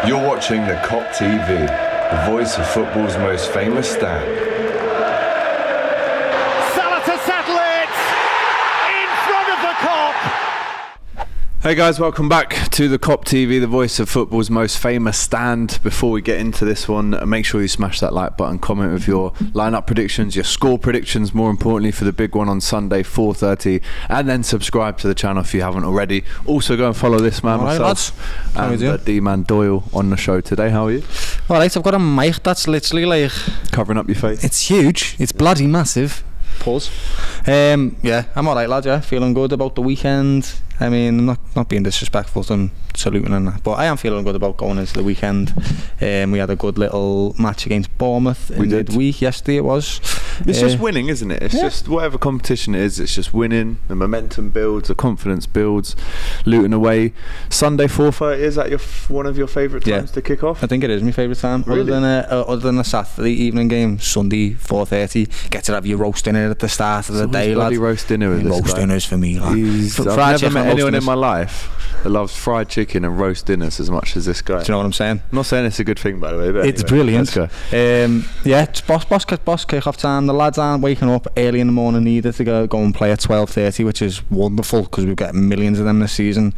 You're watching the Kop TV, the voice of football's most famous stand. Salah to settle it in front of the Kop. Hey guys, welcome back to the Kop TV, the voice of football's most famous stand. Before we get into this one, make sure you smash that like button, comment with your lineup predictions, your score predictions, more importantly for the big one on Sunday, 4:30, and then subscribe to the channel if you haven't already. Also go and follow this man, myself, and D-Man Doyle on the show today. How are you? Alright, I've got a mic that's literally like Covering up your face? it's huge, it's bloody massive. Pause. Yeah, I'm alright, lad. Yeah, feeling good about the weekend. I mean, I'm not being disrespectful to Luton and that, but I am feeling good about going into the weekend. We had a good little match against Bournemouth in midweek yesterday. It was. It's just winning, isn't it? It's just whatever competition it is. It's just winning. The momentum builds, the confidence builds. Luton away Sunday 4:30. Is that one of your favourite times to kick off? I think it is my favourite time. Really? Other than a Saturday evening game, Sunday 4:30. Get to have your roast dinner at the start of the day, lad. Roast dinner with this roast guy? dinners for me, lad. I've never met anyone in my life that loves fried chicken and roast dinners as much as this guy. Do you know what I'm saying? I'm not saying it's a good thing, by the way, but it's anyway, brilliant. Let's go. Yeah, it's boss kick-off time. The lads aren't waking up early in the morning either to go and play at 12:30, which is wonderful because we've got millions of them this season.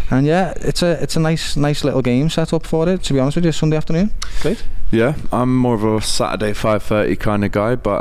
And yeah, it's a nice little game set up for it. To be honest with you, Sunday afternoon. Great. Yeah, I'm more of a Saturday 5:30 kind of guy, but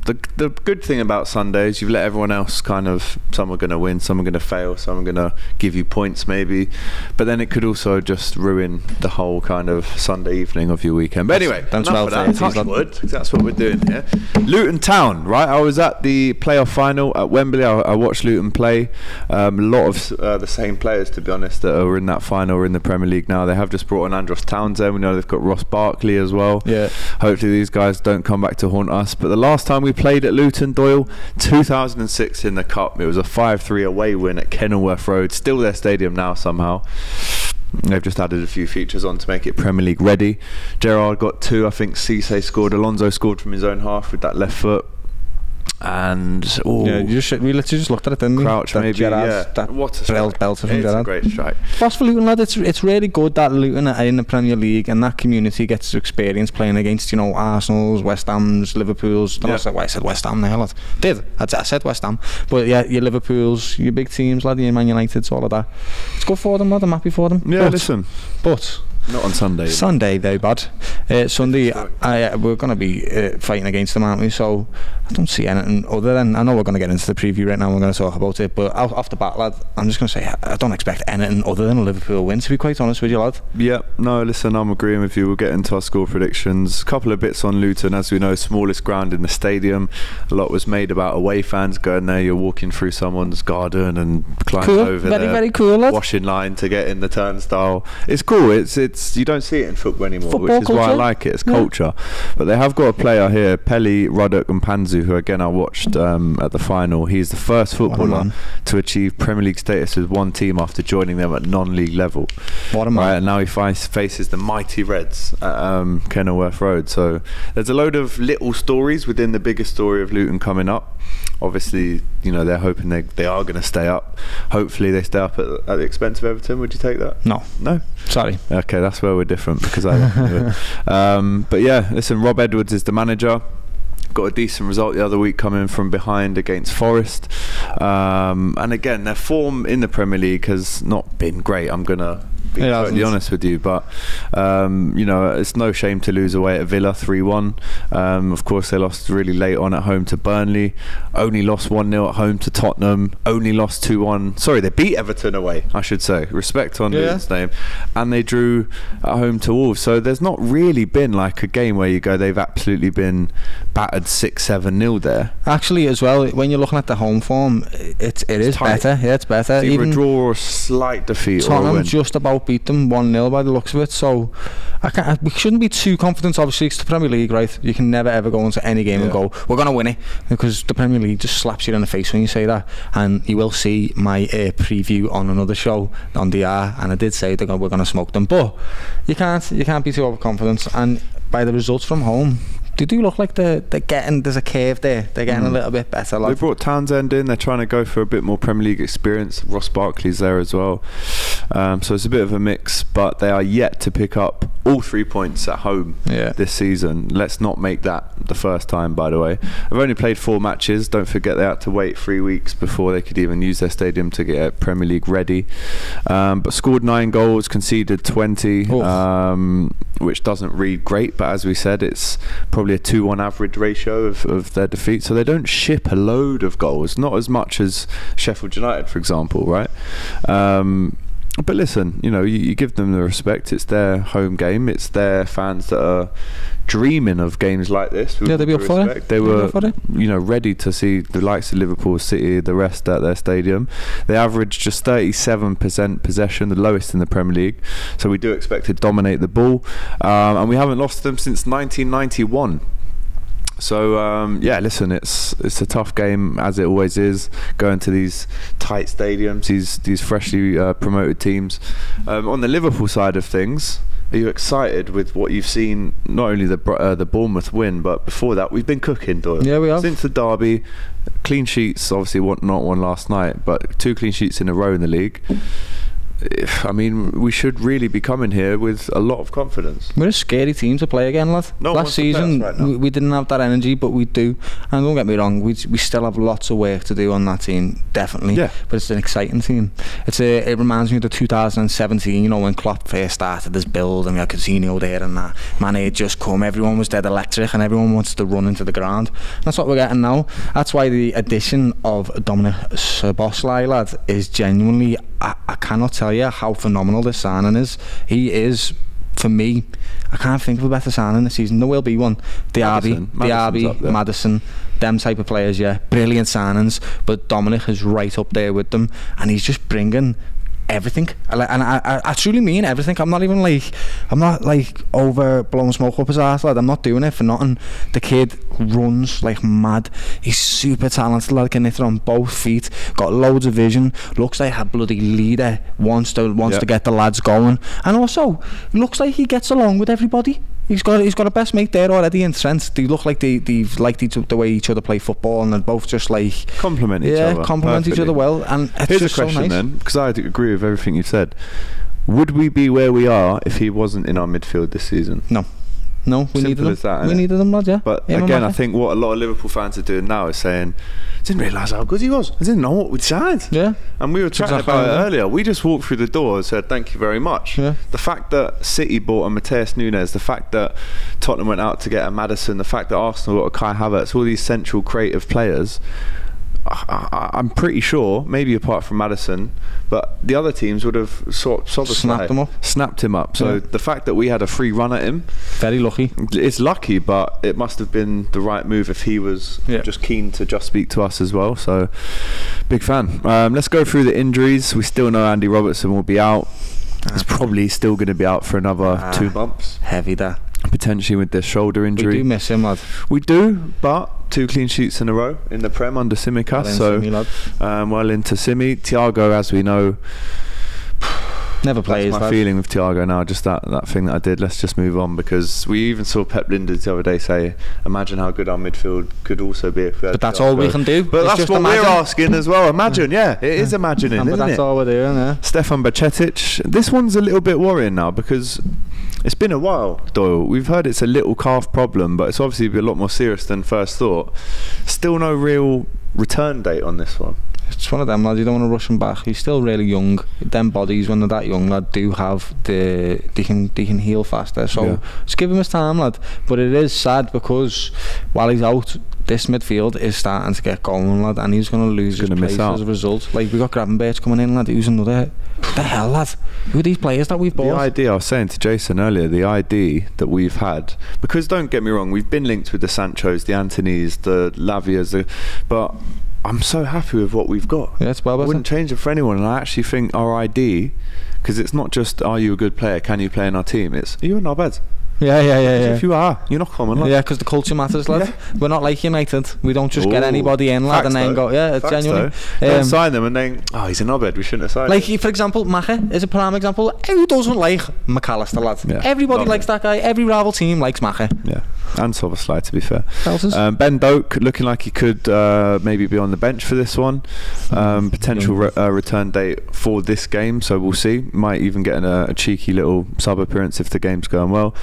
the good thing about Sunday is you've let everyone else kind of, some are going to win, some are going to fail, some are going to give you points maybe, but then it could also just ruin the whole kind of Sunday evening of your weekend. But anyway, enough of that. Touch wood, that's what we're doing here. Luton Town, right? I was at the playoff final at Wembley. I watched Luton play. A lot of the same players, to be honest, that are in that final or in the Premier League now. They have just brought on Andros Townsend. We know they've got Ross Barkley as well. Yeah. Hopefully these guys don't come back to haunt us. But the last time we played at Luton, Doyle, 2006 in the Cup, it was a 5-3 away win at Kenilworth Road. Still their stadium now somehow. They've just added a few features on to make it Premier League ready. Gerrard got 2, I think Cisse scored, Alonso scored from his own half with that left foot. And yeah, we literally just looked at it, didn't we? Crouch, that maybe. Gerrard's, What a strike. belter from It's Gerrard. a great strike. Boss for Luton, lad, it's really good that Luton are in the Premier League and that community gets to experience playing against, you know, Arsenal's, West Ham's, Liverpool's. I don't know why I said West Ham there, lad. I said West Ham, but yeah, your Liverpool's, your big teams, lad, your Man United's, all of that. It's good for them, lad. I'm happy for them. Yeah, but not on Sunday. Sunday though, bad. Sunday, we're going to be fighting against them, aren't we? So I don't see anything other than, I know we're going to get into the preview right now, we're going to talk about it, but off the bat, lad, I'm just going to say I don't expect anything other than a Liverpool win, to be quite honest with you, lad. Yeah, no, listen, I'm agreeing with you. We'll get into our score predictions. A couple of bits on Luton. As we know, smallest ground in the stadium. A lot was made about away fans going there. You're walking through someone's garden and climbing over there. Very cool, lad. Washing line to get in the turnstile. It's cool. It's you don't see it in football anymore, which is culture. why I like it. It's culture. But they have got a player here, Pelly, Ruddock and Panzu, who again I watched at the final. He's the first footballer to achieve Premier League status with one team after joining them at non-league level. What a man. Right, and now he faces the mighty Reds at Kenilworth Road. So there's a load of little stories within the bigger story of Luton coming up. Obviously, you know, they're hoping they are going to stay up. Hopefully they stay up at the expense of Everton. Would you take that? No. Sorry. Okay, that's where we're different, because I don't do it. But yeah, listen, Rob Edwards is the manager. Got a decent result the other week coming from behind against Forest. And again, their form in the Premier League has not been great. I'm going to be totally honest with you, but you know, it's no shame to lose away at Villa 3-1. Of course they lost really late on at home to Burnley, only lost 1-0 at home to Tottenham, only lost 2-1, sorry, they beat Everton away, I should say, respect on Luton's name, and they drew at home to Wolves. So there's not really been like a game where you go they've absolutely been battered 6-7-0 there. Actually, as well, when you're looking at the home form, it is tight. Better. Yeah, it's better. It's either a draw or a slight defeat. Tottenham just about beat them 1-0 by the looks of it. So we shouldn't be too confident. Obviously, it's the Premier League, right? You can never ever go into any game and go, we're going to win it, because the Premier League just slaps you in the face when you say that. And you will see my preview on another show on DR, and I did say we're going to smoke them, but you can't be too overconfident. And by the results from home, they do look like they're getting, there's a curve there. They're getting a little bit better. They brought Townsend in. They're trying to go for a bit more Premier League experience. Ross Barkley's there as well. So it's a bit of a mix, but they are yet to pick up all 3 points at home this season. Let's not make that the first time, by the way. I've only played 4 matches. Don't forget they had to wait 3 weeks before they could even use their stadium to get Premier League ready. But scored 9 goals, conceded 20, which doesn't read great, but as we said, it's probably a 2-1 average ratio of their defeat. So they don't ship a load of goals, not as much as Sheffield United, for example, right? But listen, you know, you give them the respect. It's their home game. It's their fans that are dreaming of games like this. Yeah, they'd be up for it. They were, you know, ready to see the likes of Liverpool, City, the rest at their stadium. They averaged just 37% possession, the lowest in the Premier League. So we do expect to dominate the ball, and we haven't lost them since 1991. So yeah, listen, it's a tough game, as it always is, going to these tight stadiums, these freshly promoted teams. On the Liverpool side of things, are you excited with what you've seen? Not only the Bournemouth win, but before that we've been cooking, Doyle. Yeah, we have. Since the derby, clean sheets, obviously not one last night, but 2 clean sheets in a row in the league. I mean, we should really be coming here with a lot of confidence. We're a scary team to play again, lad. Last season we didn't have that energy, but we do. And don't get me wrong, we still have lots of work to do on that team, definitely. Yeah. But it's an exciting team. It reminds me of the 2017, you know, when Klopp first started this build and we had Coutinho there and that. Man, it just come, everyone was dead electric and everyone wants to run into the ground. That's what we're getting now. That's why the addition of Dominic Solanke, lad, is genuinely, I cannot tell you how phenomenal this signing is. He is, for me, I can't think of a better signing this season. There will be one. Diaby, Maddison, them type of players, yeah. Brilliant signings, but Dominic is right up there with them, and he's just bringing everything, and I truly mean everything. I'm not over blowing smoke up his arse, lad. I'm not doing it for nothing. The kid runs like mad. He's super talented, lad. Can hit it on both feet. Got loads of vision. Looks like a bloody leader. Wants to get the lads going, and also looks like he gets along with everybody. He's got a best mate there already in Trent. They look like they've liked the way each other play football, and they're both just like complement each other. Yeah, complement each other well. And it's here's just a question, so nice. then, because I agree with everything you've said. Would we be where we are if he wasn't in our midfield this season? No, we needed him. We needed him, lad, yeah. But again, I think what a lot of Liverpool fans are doing now is saying, I didn't realise how good he was. I didn't know what we'd signed. Yeah. And we were chatting about it earlier. We just walked through the door and said, thank you very much. Yeah. The fact that City bought a Mateus Nunes, the fact that Tottenham went out to get a Maddison, the fact that Arsenal got a Kai Havertz, all these central creative players, I'm pretty sure, maybe apart from Maddison, but the other teams would have snapped him up. So the fact that we had a free run at him, very lucky. It's lucky, but it must have been the right move if he was just keen to just speak to us as well. So big fan. Let's go through the injuries. We still know Andy Robertson will be out. He's probably still going to be out for another 2 months. Heavy that. Potentially with this shoulder injury. We do miss him, lad. We do, but 2 clean sheets in a row in the Prem under Tsimikas. So well into Simi. Thiago, as we know, never plays. That's my feeling with Thiago now. Just that thing that I did. Let's just move on, because we even saw Pep Linders the other day say, imagine how good our midfield could also be if we had But that's Thiago. All we can do. But that's what we're asking as well. Imagine, it is imagining, isn't it? That's all we're doing, yeah. Stefan Bajcetic. This one's a little bit worrying now, because it's been a while, Doyle. We've heard it's a little calf problem, but it's obviously a lot more serious than first thought. Still no real return date on this one. It's one of them, lads. You don't want to rush him back. He's still really young. Them bodies, when they're that young, lad, do have they can heal faster. So just give him his time, lad. But it is sad, because while he's out, this midfield is starting to get going, lad, and he's going to lose his place as a result. Like, we got Gravenberch coming in, lad. Who's another? What the hell, lad? Who are these players that we've bought? The idea, I was saying to Jason earlier, the idea that we've had, because don't get me wrong, we've been linked with the Sanchos, the Antonys, the Lavias, but I'm so happy with what we've got. Yeah, it's well better. I wouldn't change it for anyone, and I actually think our ID, because it's not just, are you a good player, can you play in our team, it's, are you in our beds? Yeah. If you are, you're not coming, lad. Yeah, because the culture matters, lad. We're not like United. We don't just get anybody in, lad, and then go, it's genuinely. Don't sign them and then, he's in our bed, we shouldn't have signed him. For example, Mache is a prime example. Who doesn't like McAllister, lad? Yeah, everybody likes that guy. Every rival team likes Mache. Yeah. and Soboslai, to be fair. Ben Doak looking like he could maybe be on the bench for this one. Potential return date for this game, so we'll see. Might even get a cheeky little sub appearance if the game's going well.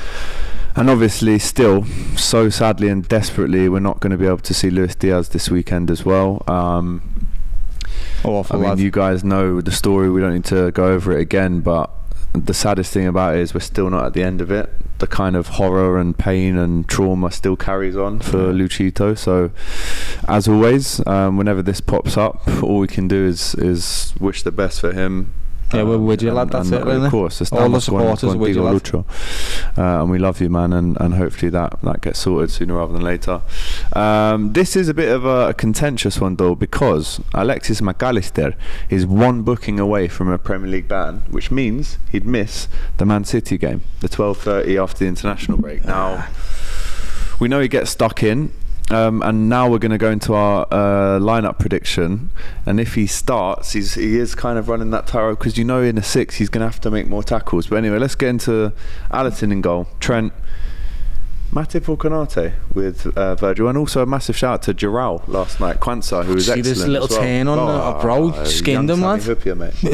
And obviously, still, so sadly and desperately, we're not going to be able to see Luis Diaz this weekend as well. You guys know the story. We don't need to go over it again, but the saddest thing about it is we're still not at the end of it. The kind of horror and pain and trauma still carries on for Luchito. So, as always, whenever this pops up, all we can do is wish the best for him. Yeah, we're with you, lad. That's it, really. Of course, all the supporters are with you, lad. And we love you, man, and hopefully that gets sorted sooner rather than later. This is a bit of a contentious one, though, because Alexis McAllister is one booking away from a Premier League ban, which means he'd miss the Man City game, the 12:30 after the international break. Now, we know he gets stuck in. And now we're going to go into our lineup prediction, and if he starts, he is kind of running that tightrope, because in a 6 he's going to have to make more tackles. But anyway, let's get into Allerton in goal, Trent, Matip or Konate with Virgil, and also a massive shout out to Giroud last night, Kwanzaa, who was excellent. See this little turn on bro, skinned him, lad.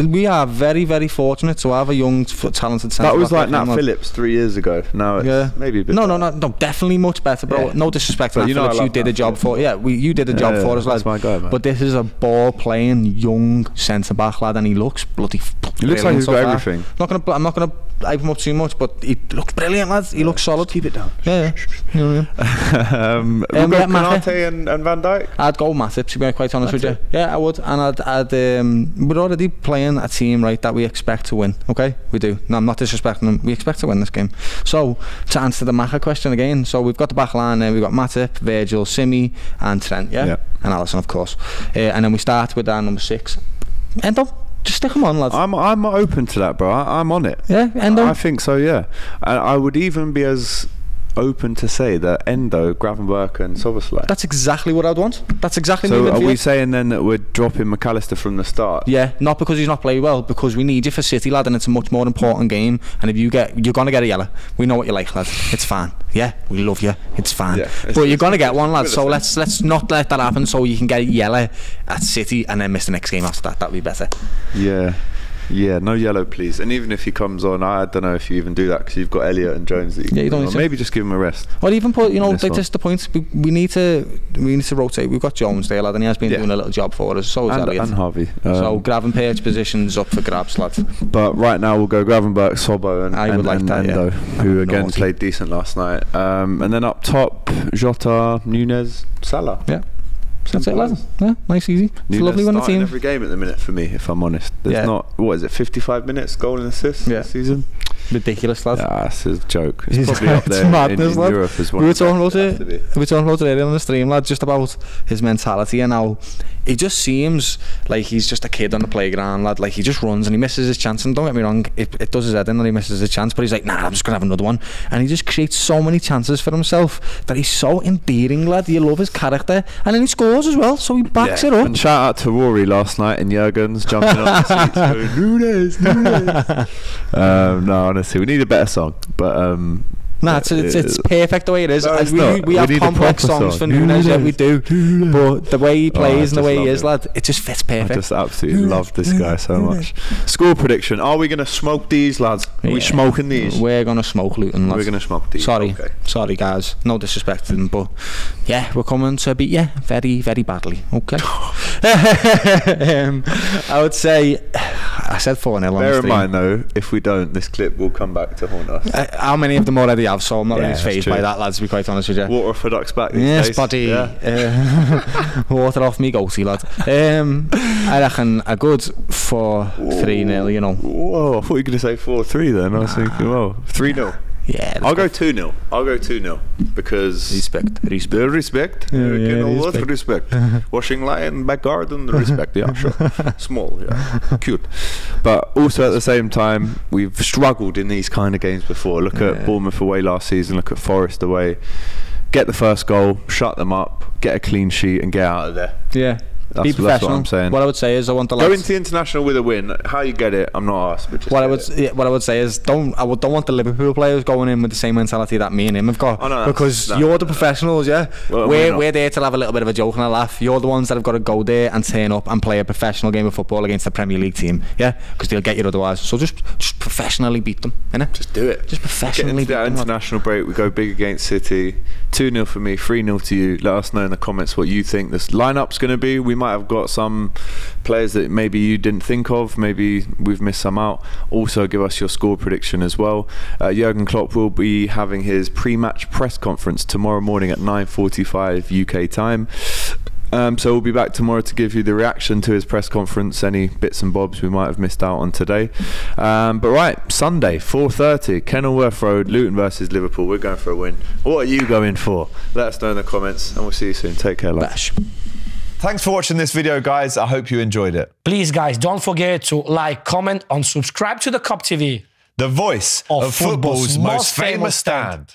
We are very, very fortunate to have a young, talented centre. That was like Nat Phillips 3 years ago. Now it's maybe a bit no, definitely much better, bro. Yeah. No disrespect to Nat Phillips, you did a job for you did a job for us, lad. That's my guy, man. But this is a ball playing young centre back, lad, and he looks bloody. He looks like he's got everything. I'm not gonna hype him up too much, but he looks brilliant, lads. He looks solid. Keep it down. Yeah. We've got Konate and Van Dijk. I'd go Matip, to be quite honest with you. Yeah, I would. And I'd we're already playing a team, right, that we expect to win. Okay, we do. No, I'm not disrespecting them. We expect to win this game. So to answer the Maka question again, so we've got the back line there. We've got Matip, Virgil, Simi, and Trent. Yeah, and Alisson, of course. And then we start with our number 6, Endo. Just stick him on, lads. I'm open to that, bro. I'm on it. Yeah, Endo. I think so. Yeah, I would even be as open to say that Endo, Gravenberch and Soboslai. That's exactly what I'd want. That's exactly so are we saying then that we're dropping McAllister from the start? Yeah, not because he's not played well, because we need you for City, lad, and it's a much more important game, and if you're gonna get a yellow. We know what you like, lad. It's fine. Yeah, we love you. It's fine. Yeah, but you're gonna get one, lad, so let's not let that happen, so you can get a yellow at City and then miss the next game after that. That'd be better. Yeah, no yellow, please. And even if he comes on, I don't know if you even do that, because you've got Elliott and Jones that you don't need to. Maybe just give him a rest. Or even put, just the points. We need to rotate. We've got Jones there, lad, and he has been doing a little job for us. So is Elliott. And Harvey. So Gravenberch's position's up for grabs, lad. But right now we'll go Gravenberch, Sobo, and Endo, who again played decent last night. And then up top, Jota, Nunez, Salah. Yeah. That's it, lad. Yeah, nice, easy. It's lovely when the team. Every game at the minute for me, if I'm honest. There's not, what is it, 55 minutes goal and assist this season? Ridiculous, lad. Yeah, it's a joke. It's probably up there madness, in Europe as well. We were talking about it earlier on the stream, lad, just about his mentality and how he just seems like he's just a kid on the playground, lad. Like, he just runs and he misses his chance, and don't get me wrong, it does his head in that he misses his chance, but he's like, nah, I'm just gonna have another one, and he just creates so many chances for himself that he's so endearing, lad. You love his character, and then he scores as well, so he backs it up. And shout out to Rory last night in Jurgen's, jumping on the seats going, Nunes. No, honestly, we need a better song, but it's perfect the way it is. No, we have complex songs for Nunes, yeah, we do. But the way he plays and the way he is, lad, it just fits perfect. I just absolutely love this guy so much. Score prediction: are we going to smoke these, lads? Are we smoking these? We're going to smoke Luton, lads. We're going to smoke these. Sorry, guys. No disrespect to them, but yeah, we're coming to beat you very, very badly. Okay. I would say. I said 4-0 on the stream. Bear in mind, though, if we don't, this clip will come back to haunt us. How many of them already have? So I'm not really phased by that, lads, to be quite honest with you. Water off a duck's back these days. Buddy. Yeah. Water off me goatee, lad. I reckon a good 4-3-0, you know. Whoa, I thought you were going to say 4-3 then. I was thinking, whoa, 3-0. Yeah, I'll go 2-0. I'll go 2-0 because respect. Respect. Washing lion, back garden, respect. Yeah, sure. Small, yeah, cute. But also at the same time, we've struggled in these kind of games before. Look at Bournemouth away last season. Look at Forest away. Get the first goal, shut them up, get a clean sheet, and get out of there. Yeah. That's what I'm saying. What I would say is I want the go lads into the international with a win. How you get it, I'm not asked. But what I would say is don't want the Liverpool players going in with the same mentality that me and him have got. Because you're the professionals, yeah. Well, we're there to have a little bit of a joke and a laugh. You're the ones that have got to go there and turn up and play a professional game of football against the Premier League team, yeah. Because they'll get you otherwise. So just professionally beat them, innit? Just do it. Just professionally beat them. International break, we go big against City. 2-0 for me, 3-0 to you. Let us know in the comments what you think this lineup's going to be. We might have got some players that maybe you didn't think of. Maybe we've missed some out. Also, give us your score prediction as well. Jurgen Klopp will be having his pre-match press conference tomorrow morning at 9:45 UK time. So we'll be back tomorrow to give you the reaction to his press conference, any bits and bobs we might have missed out on today. But right, Sunday, 4:30, Kenilworth Road, Luton versus Liverpool. We're going for a win. What are you going for? Let us know in the comments, and we'll see you soon. Take care, lads. Thanks for watching this video, guys. I hope you enjoyed it. Please, guys, don't forget to like, comment, and subscribe to the Kop TV. The voice of football's most famous stand.